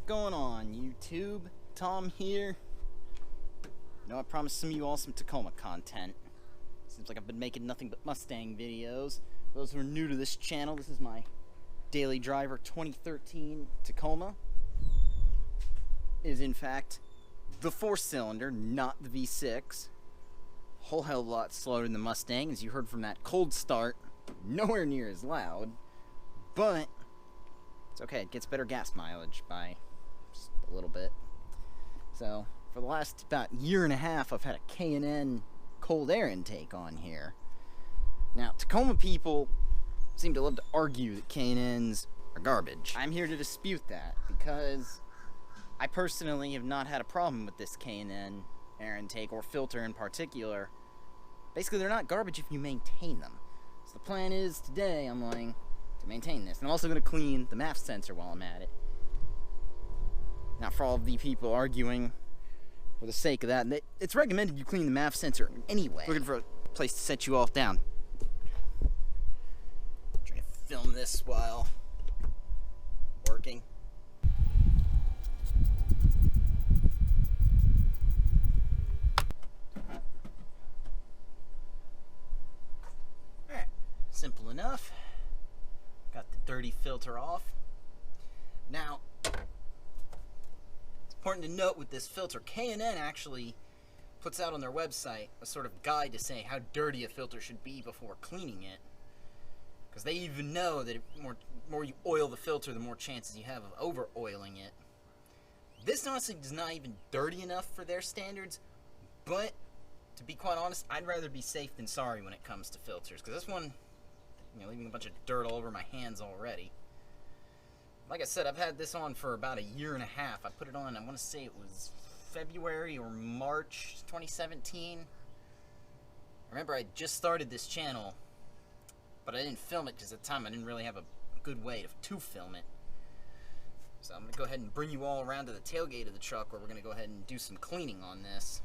going on, YouTube? Tom here. I promised some of you all some Tacoma content. Seems like I've been making nothing but Mustang videos. For those who are new to this channel, this is my daily driver 2013 Tacoma. It is in fact the 4-cylinder, not the V6. A whole hell of a lot slower than the Mustang, as you heard from that cold start. Nowhere near as loud, but it's okay. It gets better gas mileage by just a little bit. So for the last about year and a half, I've had a K&N cold air intake on here. Now, Tacoma people seem to love to argue that K&Ns are garbage. I'm here to dispute that because I personally have not had a problem with this K&N air intake or filter in particular. Basically, they're not garbage if you maintain them. So the plan is today I'm going to maintain this. And I'm also going to clean the MAF sensor while I'm at it. Now, for all of the people arguing for the sake of that, it's recommended you clean the MAF sensor anyway. Looking for a place to set you all down. Trying to film this while working. Alright, simple enough. Got the dirty filter off. Now, important to note with this filter, K&N actually puts out on their website a sort of guide to say how dirty a filter should be before cleaning it. Because they even know that the more you oil the filter, the more chances you have of over-oiling it. This honestly is not even dirty enough for their standards, but to be quite honest, I'd rather be safe than sorry when it comes to filters. Because this one, leaving a bunch of dirt all over my hands already. Like I said, I've had this on for about a year and a half. I put it on, I want to say it was February or March 2017. Remember, I just started this channel, but I didn't film it because at the time I didn't really have a good way to film it. So I'm going to go ahead and bring you all around to the tailgate of the truck where we're going to go ahead and do some cleaning on this.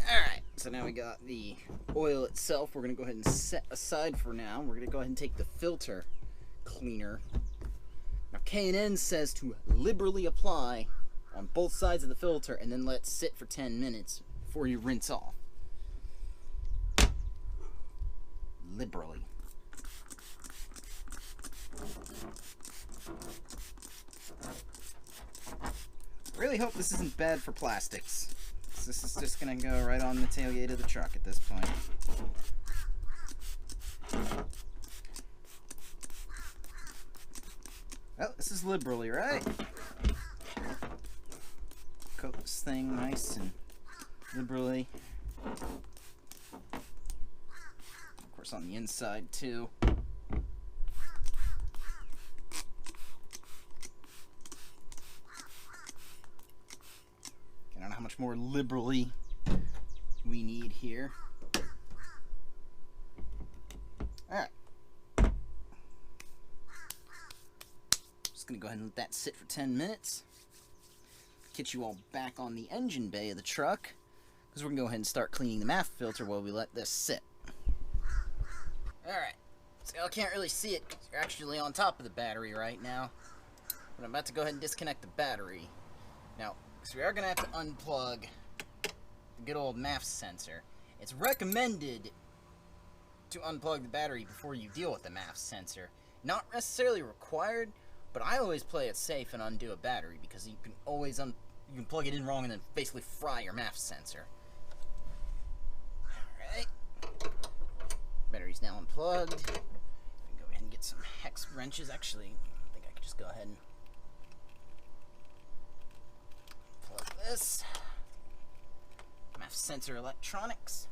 Alright, so now we got the oil itself. We're going to go ahead and set aside for now. We're going to go ahead and take the filter cleaner. Now, K&N says to liberally apply on both sides of the filter and then let it sit for 10 minutes before you rinse off. Liberally. Really hope this isn't bad for plastics. This is just going to go right on the tailgate of the truck at this point. Well, this is liberally, right? Coat this thing nice and liberally. Of course, on the inside, too. I don't know how much more liberally we need here. Alright. Just going to go ahead and let that sit for 10 minutes. Get you all back on the engine bay of the truck, because we're going to go ahead and start cleaning the MAF filter while we let this sit. Alright. So I can't really see it because you're actually on top of the battery right now. But I'm about to go ahead and disconnect the battery. Now, so we are going to have to unplug the good old MAF sensor. It's recommended to unplug the battery before you deal with the MAF sensor. Not necessarily required, but I always play it safe and undo a battery because you can always you can plug it in wrong and then basically fry your MAF sensor. Alright. Battery's now unplugged. I'm going to go ahead and get some hex wrenches. Actually, I think I could just go ahead and plug this. MAF sensor electronics.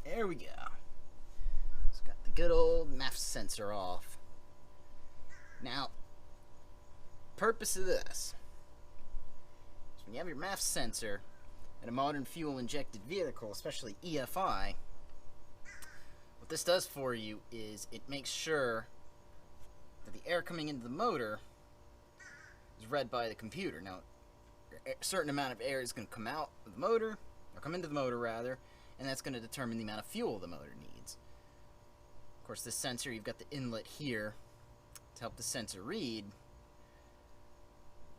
There we go. It's got the good old MAF sensor off. Now, purpose of this is when you have your MAF sensor in a modern fuel injected vehicle, especially EFI, what this does for you is it makes sure that the air coming into the motor is read by the computer. Now, a certain amount of air is going to come out of the motor, or come into the motor rather, and that's going to determine the amount of fuel the motor needs. Of course, this sensor, you've got the inlet here to help the sensor read.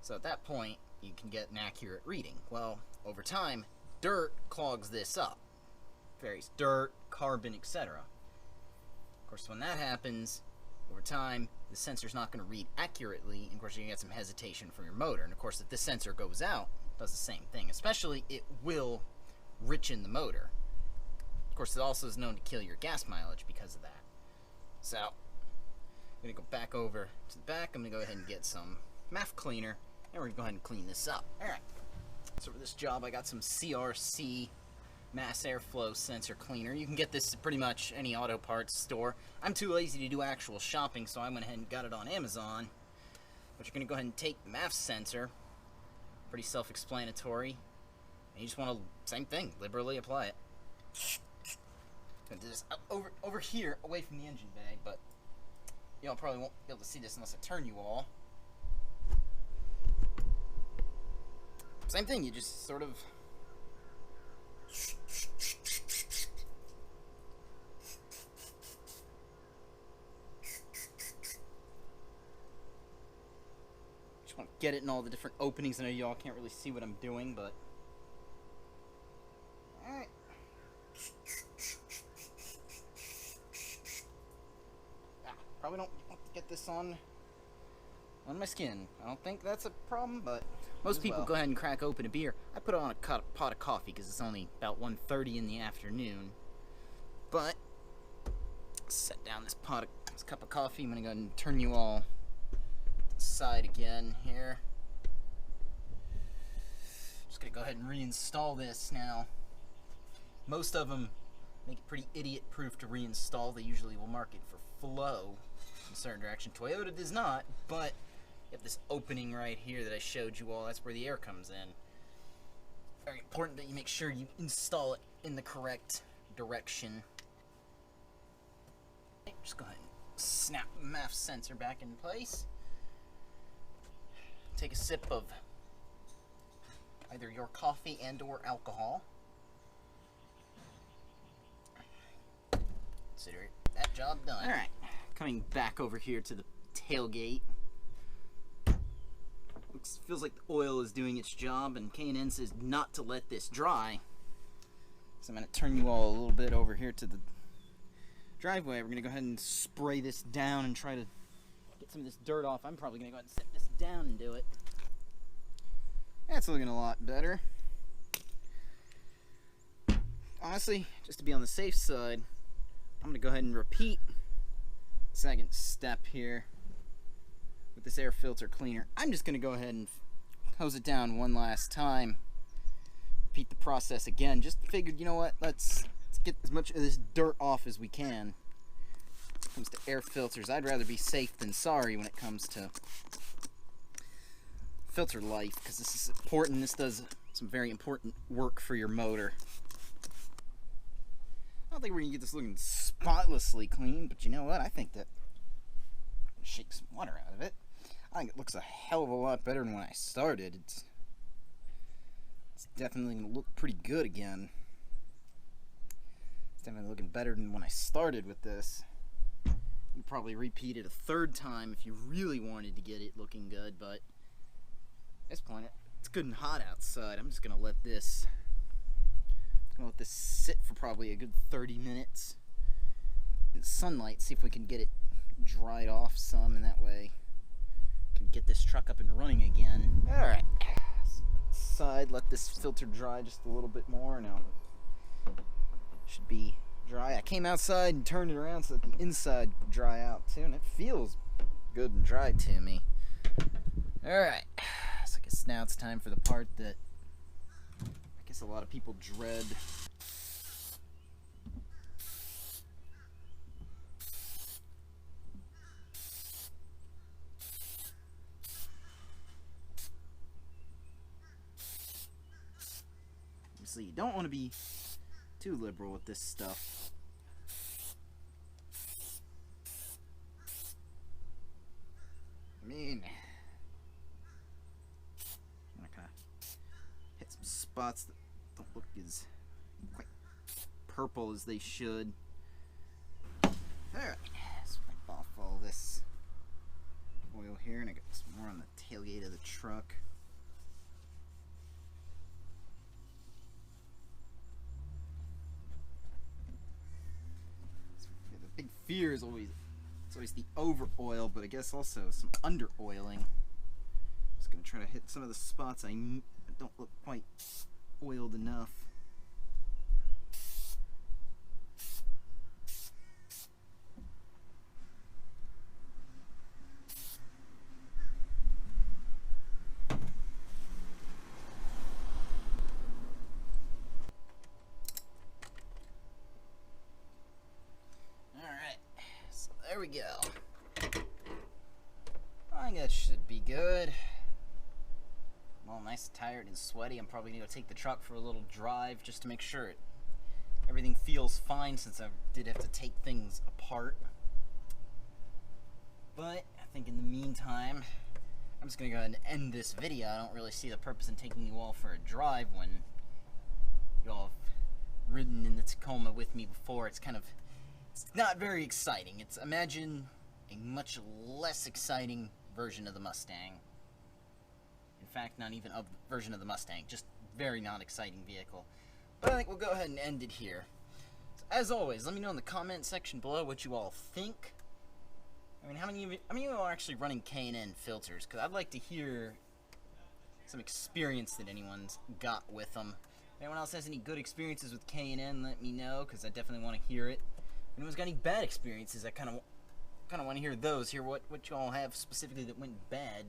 So at that point, you can get an accurate reading. Well, over time, dirt clogs this up. Various dirt, carbon, etc. Of course, when that happens, over time, the sensor's not going to read accurately, and of course, you're going to get some hesitation from your motor. And of course, if this sensor goes out, it does the same thing. Especially, it will richen the motor. Of course, it also is known to kill your gas mileage because of that. So, I'm going to go back over to the back. I'm going to go ahead and get some MAF cleaner, and we're going to go ahead and clean this up. Alright, so for this job, I got some CRC mass airflow sensor cleaner. You can get this at pretty much any auto parts store. I'm too lazy to do actual shopping, so I went ahead and got it on Amazon. But you're going to go ahead and take the MAF sensor, pretty self-explanatory, and you just want to, same thing, liberally apply it. I'm going to do this over here, away from the engine bag, but you all probably won't be able to see this unless I turn you all. Same thing, you just sort of just want to get it in all the different openings. I know y'all can't really see what I'm doing, but alright. Probably don't want to get this on my skin. I don't think that's a problem, but most people go ahead and crack open a beer. I put it on a pot of coffee because it's only about 1:30 in the afternoon. But set down this cup of coffee. I'm gonna go ahead and turn you all side again here. Just gonna go ahead and reinstall this now. Most of them make it pretty idiot-proof to reinstall. They usually will mark it for flow in a certain direction. Toyota does not, but you have this opening right here that I showed you all. That's where the air comes in. Very important that you make sure you install it in the correct direction. Just go ahead and snap the MAF sensor back in place. Take a sip of either your coffee and or alcohol. Consider that job done. Alright, coming back over here to the tailgate. Feels like the oil is doing its job, and K&N says not to let this dry. So I'm going to turn you all a little bit over here to the driveway. We're going to go ahead and spray this down and try to get some of this dirt off. I'm probably going to go ahead and set this down and do it. That's looking a lot better. Honestly, just to be on the safe side, I'm going to go ahead and repeat the second step here with this air filter cleaner. I'm just going to go ahead and hose it down one last time. Repeat the process again. Just figured, you know what, let's get as much of this dirt off as we can. When it comes to air filters, I'd rather be safe than sorry when it comes to filter life, because this is important. This does some very important work for your motor. I don't think we're going to get this looking spotlessly clean, but you know what, I think that shake some water out of it. I think it looks a hell of a lot better than when I started. It's definitely going to look pretty good again. It's definitely looking better than when I started with this. You'd probably repeat it a third time if you really wanted to get it looking good, but at this point, it's good and hot outside. I'm just going to let this sit for probably a good 30 minutes in the sunlight, see if we can get it dried off some, and that way can get this truck up and running again. Alright, side, let this filter dry just a little bit more. Now should be dry. I came outside and turned it around so that the inside would dry out too, and it feels good and dry to me. Alright, so I guess now it's time for the part that I guess a lot of people dread. You don't want to be too liberal with this stuff. I mean, I'm gonna kind of hit some spots that don't look as quite purple as they should. Alright, let's wipe off all this big fear is always the over oil, but I guess also some under oiling. Just gonna try to hit some of the spots I don't look quite oiled enough. There we go. I think that should be good. I'm all nice, tired, and sweaty. I'm probably going to go take the truck for a little drive just to make sure everything feels fine, since I did have to take things apart. But I think in the meantime, I'm just going to go ahead and end this video. I don't really see the purpose in taking you all for a drive when you all have ridden in the Tacoma with me before. It's not very exciting. Imagine a much less exciting version of the Mustang. In fact, not even a version of the Mustang, just very non-exciting vehicle. But I think we'll go ahead and end it here. So, as always, let me know in the comment section below what you all think. I mean, how many of you are actually running K&N filters? Because I'd like to hear some experience that anyone's got with them. If anyone else has any good experiences with K&N, let me know, because I definitely want to hear it. If anyone's got any bad experiences, I kind of want to hear those. Hear what you all have specifically that went bad.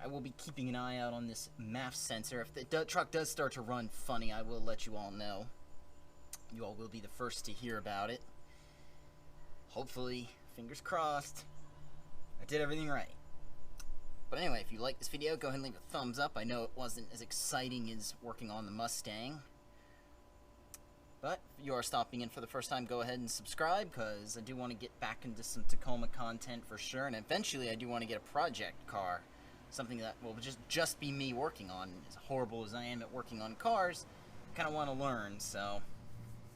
I will be keeping an eye out on this MAF sensor. If the truck does start to run funny, I will let you all know. You all will be the first to hear about it. Hopefully, fingers crossed, I did everything right. But anyway, if you like this video, go ahead and leave a thumbs up. I know it wasn't as exciting as working on the Mustang. But if you are stopping in for the first time, go ahead and subscribe, because I do want to get back into some Tacoma content for sure. And eventually I do want to get a project car. Something that will just be me working on. As horrible as I am at working on cars, I kind of want to learn. So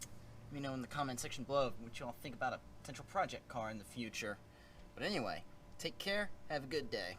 let me know in the comment section below what you all think about a potential project car in the future. But anyway, take care. Have a good day.